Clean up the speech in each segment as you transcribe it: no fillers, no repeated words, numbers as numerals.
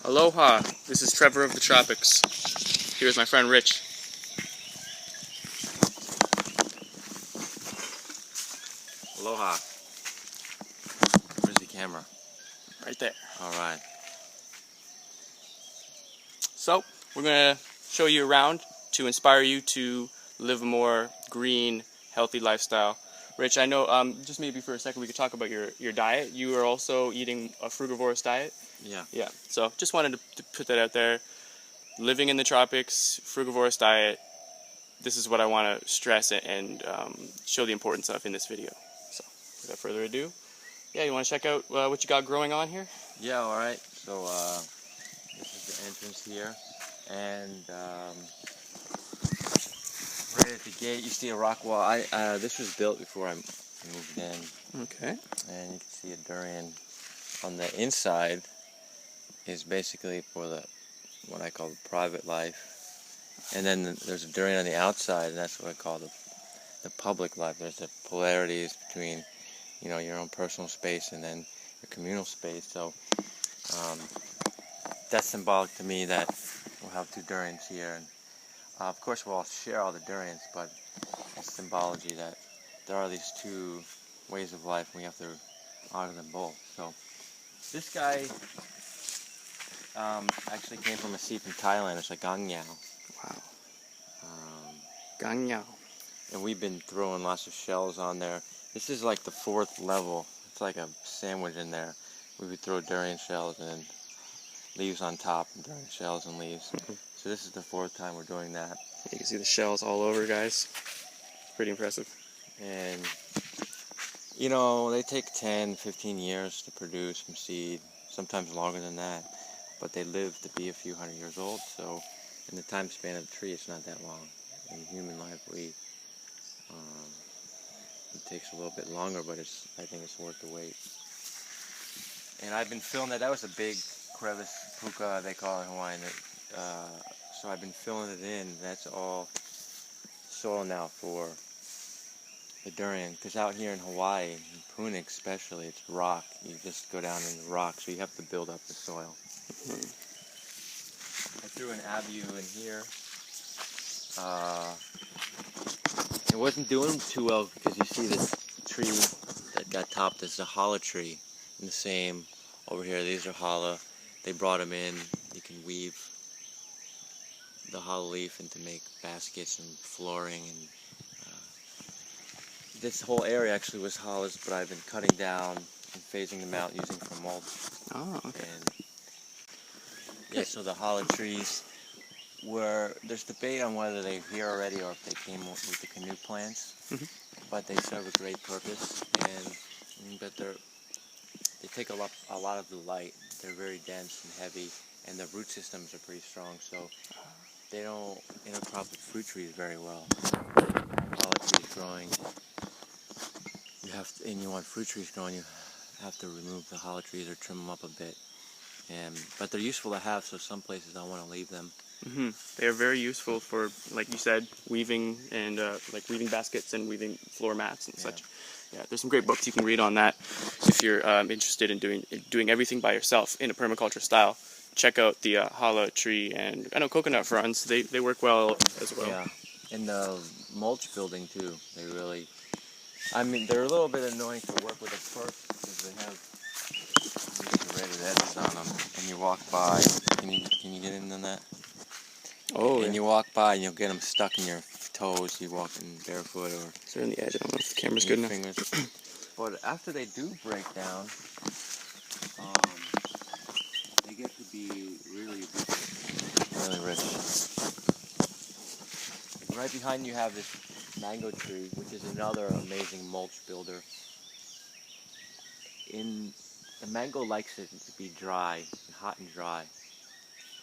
Aloha, this is Trevor of the Tropics. Here's my friend Rich. Aloha. Where's the camera? Right there. Alright. So, we're going to show you around to inspire you to live a more green, healthy lifestyle. Rich, I know, just maybe for a second we could talk about your diet. You are also eating a frugivorous diet? Yeah. Yeah, so just wanted to put that out there. Living in the tropics, frugivorous diet, this is what I want to stress and show the importance of in this video. So, without further ado, yeah, you want to check out what you got growing on here? Yeah, alright. So, this is the entrance here. And, right at the gate you see a rock wall. This was built before I moved in. Okay. And you can see a durian. On the inside is basically for what I call the private life. And then there's a durian on the outside, and that's what I call the public life. There's the polarities between, your own personal space and then your communal space. So that's symbolic to me that we'll have two durians here. And of course we'll all share all the durians, but it's symbology that there are these two ways of life and we have to honor them both. So this guy actually came from a seed from Thailand. It's a gangyao. Wow. Gangyao. And we've been throwing lots of shells on there. This is like the 4th level. It's like a sandwich in there. We would throw durian shells and leaves on top, and durian shells and leaves. So this is the 4th time we're doing that. You can see the shells all over, guys. Pretty impressive. And, they take 10, 15 years to produce from seed, sometimes longer than that. But they live to be a few hundred years old, so in the time span of the tree, it's not that long. In human life, it takes a little bit longer, but I think it's worth the wait. And I've been filling that. That was a big crevice, puka, they call it in Hawaiian. So I've been filling it in. That's all soil now for the durian. Because out here in Hawaii, in Puna especially, it's rock. You just go down in the rock, so you have to build up the soil. I threw an abu in here. It wasn't doing too well because you see this tree that got topped is a hollow tree. And the same over here, these are hollow. They brought them in. You can weave the hollow leaf into make baskets and flooring. And this whole area actually was hollows, but I've been cutting down and phasing them out using for mulch. Oh, okay. And yeah, so the hollow trees there's debate on whether they're here already or if they came with the canoe plants, but they serve a great purpose, but they take a lot of the light. They're very dense and heavy, and the root systems are pretty strong, so they don't intercrop with fruit trees very well. Hollow trees growing, you want fruit trees growing, you have to remove the hollow trees or trim them up a bit. But they're useful to have, so some places I want to leave them. They are very useful for, like you said, weaving and weaving baskets and weaving floor mats and such. Yeah, there's some great books you can read on that if you're interested in doing everything by yourself in a permaculture style. Check out the hollow tree and I know coconut fronds. They work well as well. Yeah, and the mulch building too. They're a little bit annoying to work with at first because they have these rated edges on them, and you walk by. Can you get in on that? Oh, and you walk by and you'll get them stuck in your toes. You walk in barefoot or they're in the edge. I don't know if the camera's good enough. Fingers. But after they do break down, they get to be really rich. Right behind you have this mango tree, which is another amazing mulch builder. The mango likes it to be dry, hot and dry.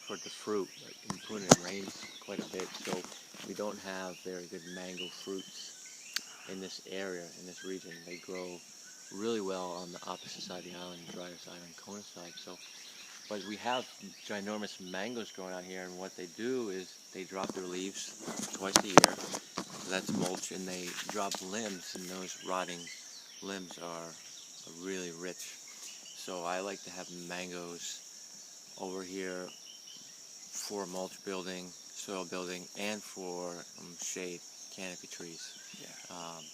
For the fruit, like in Puna it rains quite a bit, so we don't have very good mango fruits in this area, in this region. They grow really well on the opposite side of the island, the drier side, on Kona side. But we have ginormous mangoes growing out here, and what they do is they drop their leaves twice a year, so that's mulch, and they drop limbs, and those rotting limbs are really rich. So I like to have mangoes over here for mulch building, soil building, and for shade, canopy trees. Yeah. Um,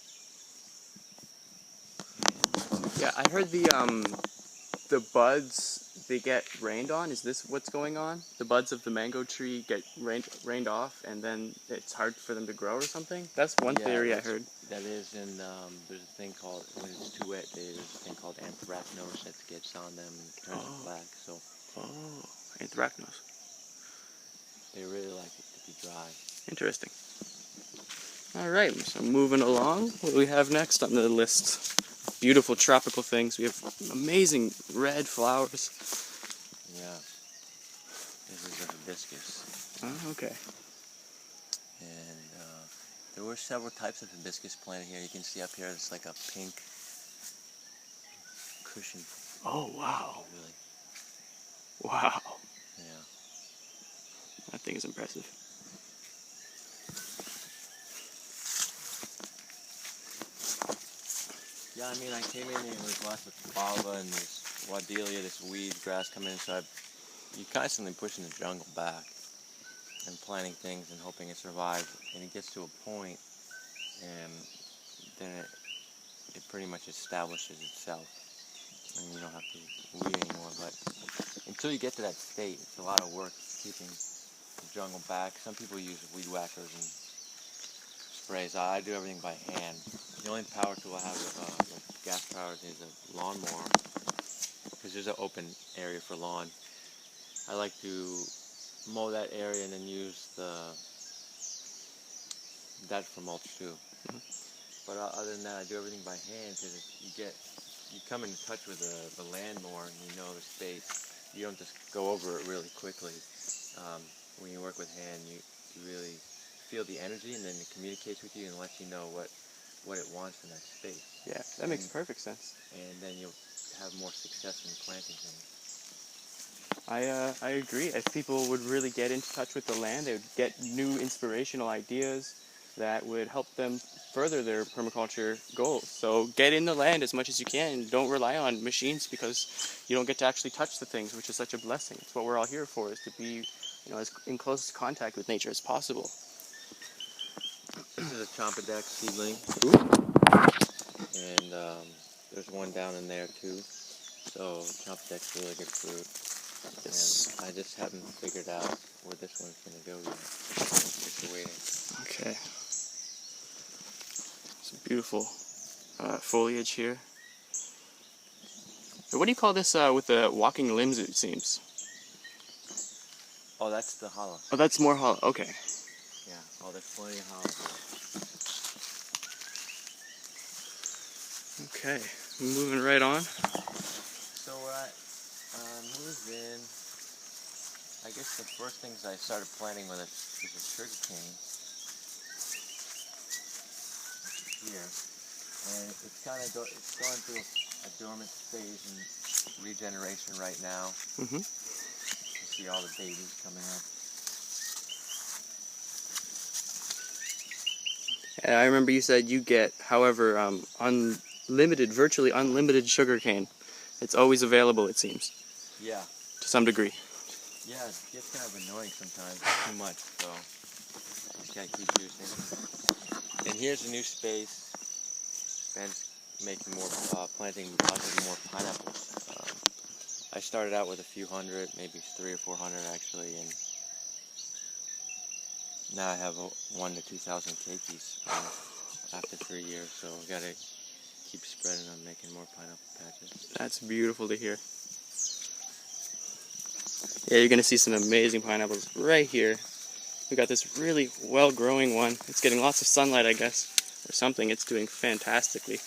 Yeah, I heard the buds, they get rained on. Is this what's going on? The buds of the mango tree get rained off, and then it's hard for them to grow or something? That's one theory I heard. That is, and there's a thing called, when it's too wet, there's a thing called anthracnose that gets on them and turns it black. So Oh, anthracnose. they really like it to be dry. Interesting. All right, so moving along, what do we have next on the list? Beautiful tropical things. We have amazing red flowers. Yeah, this is a hibiscus. Oh, okay. And there were several types of hibiscus planted here. You can see up here, it's like a pink cushion. Oh, wow. Really. Wow. Yeah. That thing is impressive. Yeah, I mean, I came in here with lots of fava and this wadelia, this weed grass coming in, so you're constantly pushing the jungle back and planting things and hoping it survives. And it gets to a point, and then it pretty much establishes itself, and you don't have to weed anymore. But until you get to that state, it's a lot of work keeping the jungle back. Some people use weed whackers and sprays. I do everything by hand. The only power tool I have with gas powered is a lawnmower, because there's an open area for lawn. I like to mow that area and then use that for mulch too. But other than that, I do everything by hand, because you come into touch with the land more, and you know the space. You don't just go over it really quickly. When you work with hand, you really feel the energy, and then it communicates with you and lets you know what it wants in that space. Yeah, that makes perfect sense. And then you'll have more success in planting things. I agree. If people would really get into touch with the land, they would get new inspirational ideas that would help them further their permaculture goals. So get in the land as much as you can. Don't rely on machines, because you don't get to actually touch the things, which is such a blessing. It's what we're all here for, is to be, as in close contact with nature as possible. This is a Chompadex seedling. And there's one down in there too. So Chompadex is really good fruit. Yes. And I just haven't figured out where this one's going to go yet. Just waiting. Okay. Some beautiful foliage here. So what do you call this with the walking limbs, it seems? Oh, that's the hollow. Oh, that's more hollow. Okay. Yeah. Oh, there's plenty of hollow here. Okay. Moving right on. So when I moved in, I guess the first things I started planting with was a sugarcane. Here. And it's kind of it's going through a dormant phase in regeneration right now. Mm-hmm. You see all the babies coming up. And I remember you said you get, however, virtually unlimited sugarcane. It's always available, it seems. Yeah. To some degree. Yeah, it gets kind of annoying sometimes. Too much, so you just gotta keep juicing. And here's a new space. Ben's making more, planting lots of more pineapples. I started out with a few hundred, maybe 300 or 400 actually, and now I have 1,000 to 2,000 keikis after 3 years. So I gotta keep spreading on making more pineapple patches. That's beautiful to hear. Yeah, you're gonna see some amazing pineapples right here. We got this really well-growing one. It's getting lots of sunlight, I guess, or something. It's doing fantastically.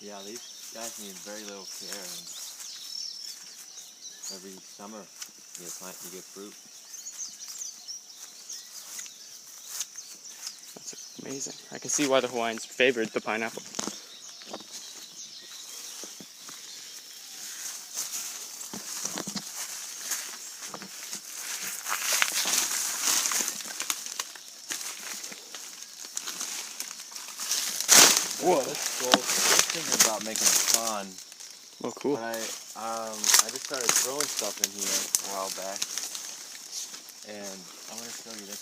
Yeah, these guys need very little care, and every summer you get fruit. That's amazing. I can see why the Hawaiians favored the pineapple. Whoa. Let's go. I was thinking about making a pond, Oh, cool. but I just started throwing stuff in here a while back, and I want to show you this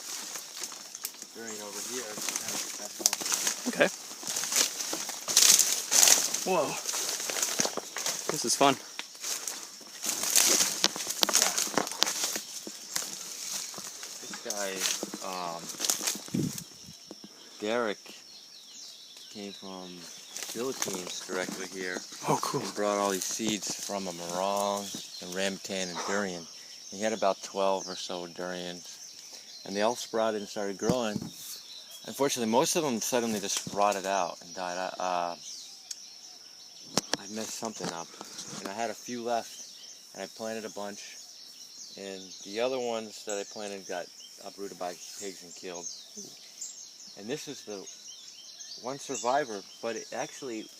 durian over here. It's kind of special. Okay. Whoa. This is fun. This guy, Derek, came from Philippines directly here. Oh, cool. He brought all these seeds from a marang, and rambutan, and durian. He had about 12 or so durians, and they all sprouted and started growing. Unfortunately, most of them suddenly just rotted out and died. I messed something up, and I had a few left, and I planted a bunch, and the other ones that I planted got uprooted by pigs and killed. And this is the one survivor, but it actually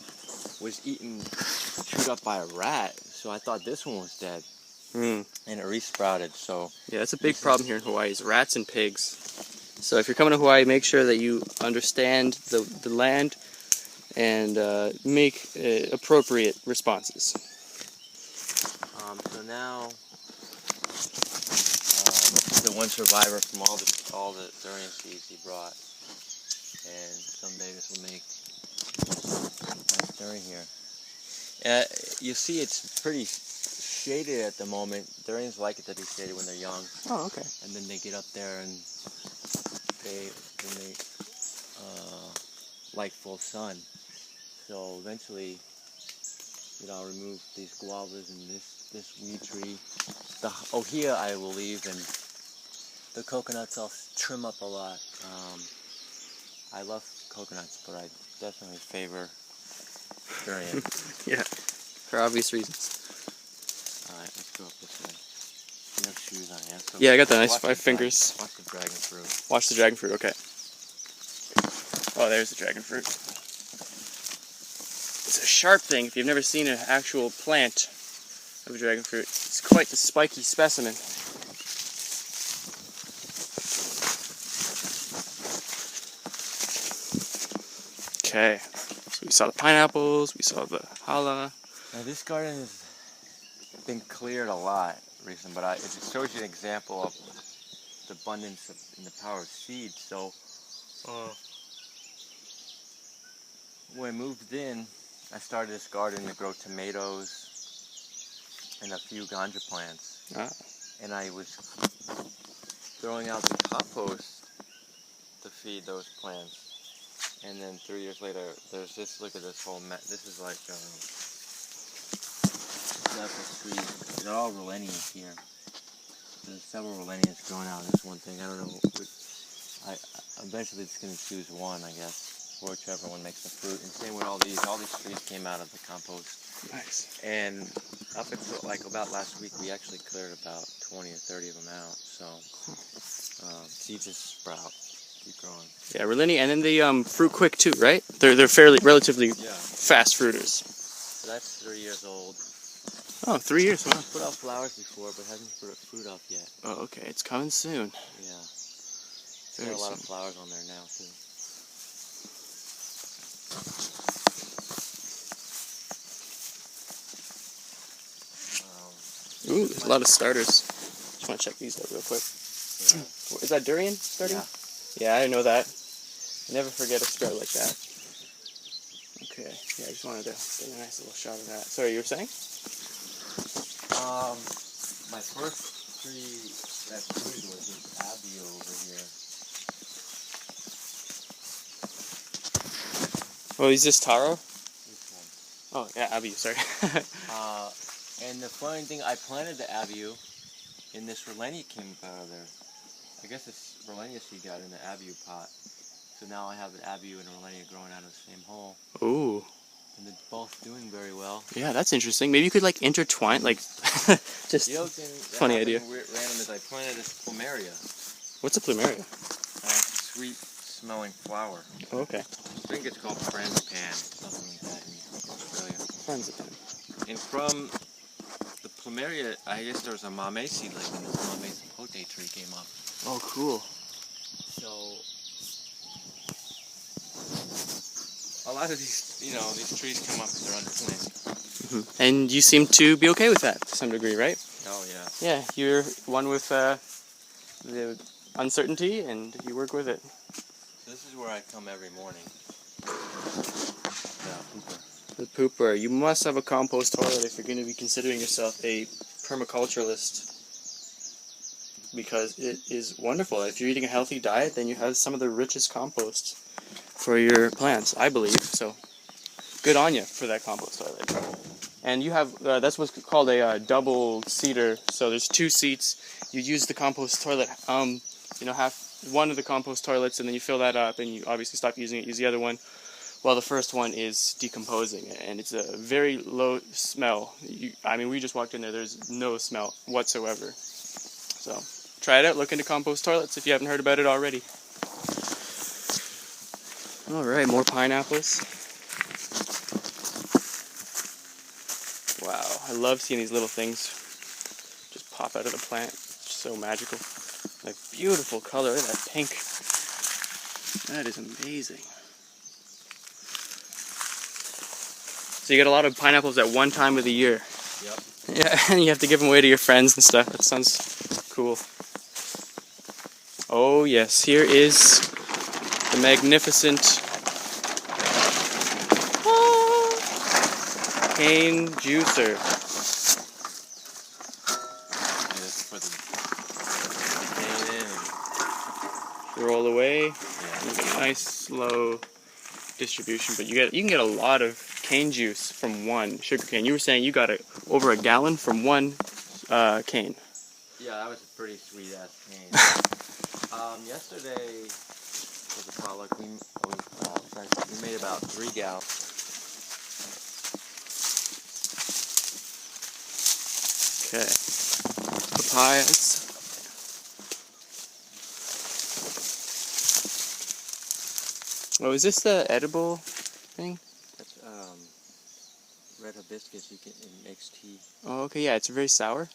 was chewed up by a rat, so I thought this one was dead. And it resprouted. So yeah, that's a big problem here in Hawaii is rats and pigs. So if you're coming to Hawaii, make sure that you understand the land and make appropriate responses. So now this is the one survivor from all the durian seeds he brought, and someday this will make nice durian here. You see, it's pretty shaded at the moment. Durians like it to be shaded when they're young. Oh, okay. And then they get up there and they like full sun. So eventually, I'll remove these guavas and this weed tree. The ohia I will leave, and the coconuts I'll trim up a lot. I love coconuts, but I definitely favor durian. Yeah, for obvious reasons. Alright, let's go up this way. You have shoes on, yeah? So Yeah, I got the nice watch 5 fingers. Watch the dragon fruit. Watch the dragon fruit, okay. Oh, there's the dragon fruit. It's a sharp thing. If you've never seen an actual plant of a dragon fruit, it's quite the spiky specimen. Okay, so we saw the pineapples, we saw the hala. Now this garden has been cleared a lot recently, but it just shows you an example of the abundance and the power of seed. So when I moved in, I started this garden to grow tomatoes and a few ganja plants. And I was throwing out the compost to feed those plants. And then 3 years later, there's this, look at this whole this is like several trees. They're all Rolenias here. There's several Rolenias growing out of this one thing. I don't know. Eventually it's going to choose one, I guess. Or whichever one makes the fruit. And same with all these trees came out of the compost. Nice. And up until like about last week, we actually cleared about 20 or 30 of them out. So seeds just sprout, keep growing. Yeah, Rolenia, and then they fruit quick too, right? They're relatively fast fruiters. So that's 3 years old. Oh, 3 years, wow. Put out flowers before, but hasn't put fruit off yet. Oh, okay, it's coming soon. Yeah. There's a lot of flowers on there now too. Ooh, there's a lot of starters. Just want to check these out real quick. Yeah. Is that durian starting? Yeah. Yeah, I didn't know that. I never forget a sprout like that. Okay, yeah, I just wanted to get a nice little shot of that. Sorry, you were saying? My first tree that fruited was this Abbey over here. Oh, is this taro? This one. Oh, yeah, Abiu, sorry. And the funny thing, I planted the Abiu, and this Rolenia came out of there. I guess this Rolenia seed got in the Abiu pot. So now I have an Abiu and a Rolenia growing out of the same hole. Ooh. And they're both doing very well. Yeah, that's interesting. Maybe you could like intertwine, like, just The other thing funny idea. Random is I planted this plumeria. What's a plumeria? It's a sweet-smelling flower. Oh, okay. I think it's called frangipan, something like that in Australia. Frangipan. And from the plumeria, I guess there's a mame seedling, and this mame sapote tree came up. Oh, cool. So, A lot of these, these trees come up, they're underplanted. And you seem to be okay with that to some degree, right? Oh, yeah. Yeah, you're one with the uncertainty, and you work with it. So this is where I come every morning. The pooper. The pooper. You must have a compost toilet if you're going to be considering yourself a permaculturalist, because it is wonderful. If you're eating a healthy diet, then you have some of the richest compost for your plants, I believe. So, good on you for that compost toilet. And you have, that's what's called a double seater. So there's 2 seats. You use the compost toilet, half one of the compost toilets, and then you fill that up, and you obviously stop using it, use the other one. Well, the first one is decomposing, and it's a very low smell. We just walked in there, there's no smell whatsoever. So, try it out, look into compost toilets if you haven't heard about it already. Alright, more pineapples. Wow, I love seeing these little things just pop out of the plant. It's so magical. Like, beautiful color, look at that pink. That is amazing. So you get a lot of pineapples at one time of the year. Yep. Yeah, and you have to give them away to your friends and stuff. That sounds cool. Oh yes, here is the magnificent cane juicer. Roll away. Yeah. You get a nice slow distribution, but you can get a lot of cane juice from one sugarcane. You were saying you got over a gallon from one cane. Yeah, that was a pretty sweet ass cane. Yesterday for the potluck, we made about 3 gallons. Okay. Papayas. Oh, is this the edible thing? That's red hibiscus. You can mix tea. Oh, okay, yeah, it's very sour.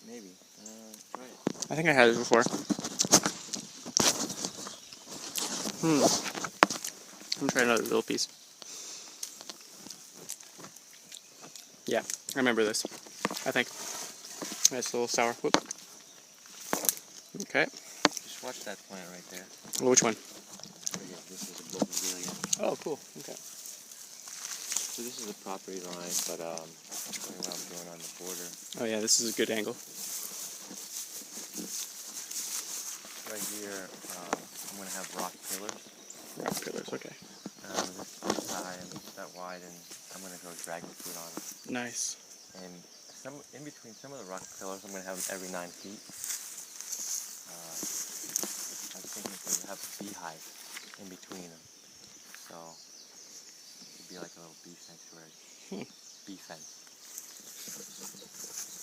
Maybe. Try it. I think I had it before. I'm trying another little piece. Yeah, I remember this. I think. Nice little sour. Whoop. Okay. Just watch that plant right there. Well, which one? This is a bougainvillea. Oh, cool. Okay. So this is a property line, but that's what I'm doing on the border. Oh yeah, this is a good angle. Right here, I'm going to have rock pillars. Rock pillars, okay. This high and that wide, and I'm going to grow dragon fruit on it. Nice. And in between some of the rock pillars, I'm going to have them every 9 feet. I was thinking to have a beehive in between them. So it could be like a little bee sanctuary. Bee fence.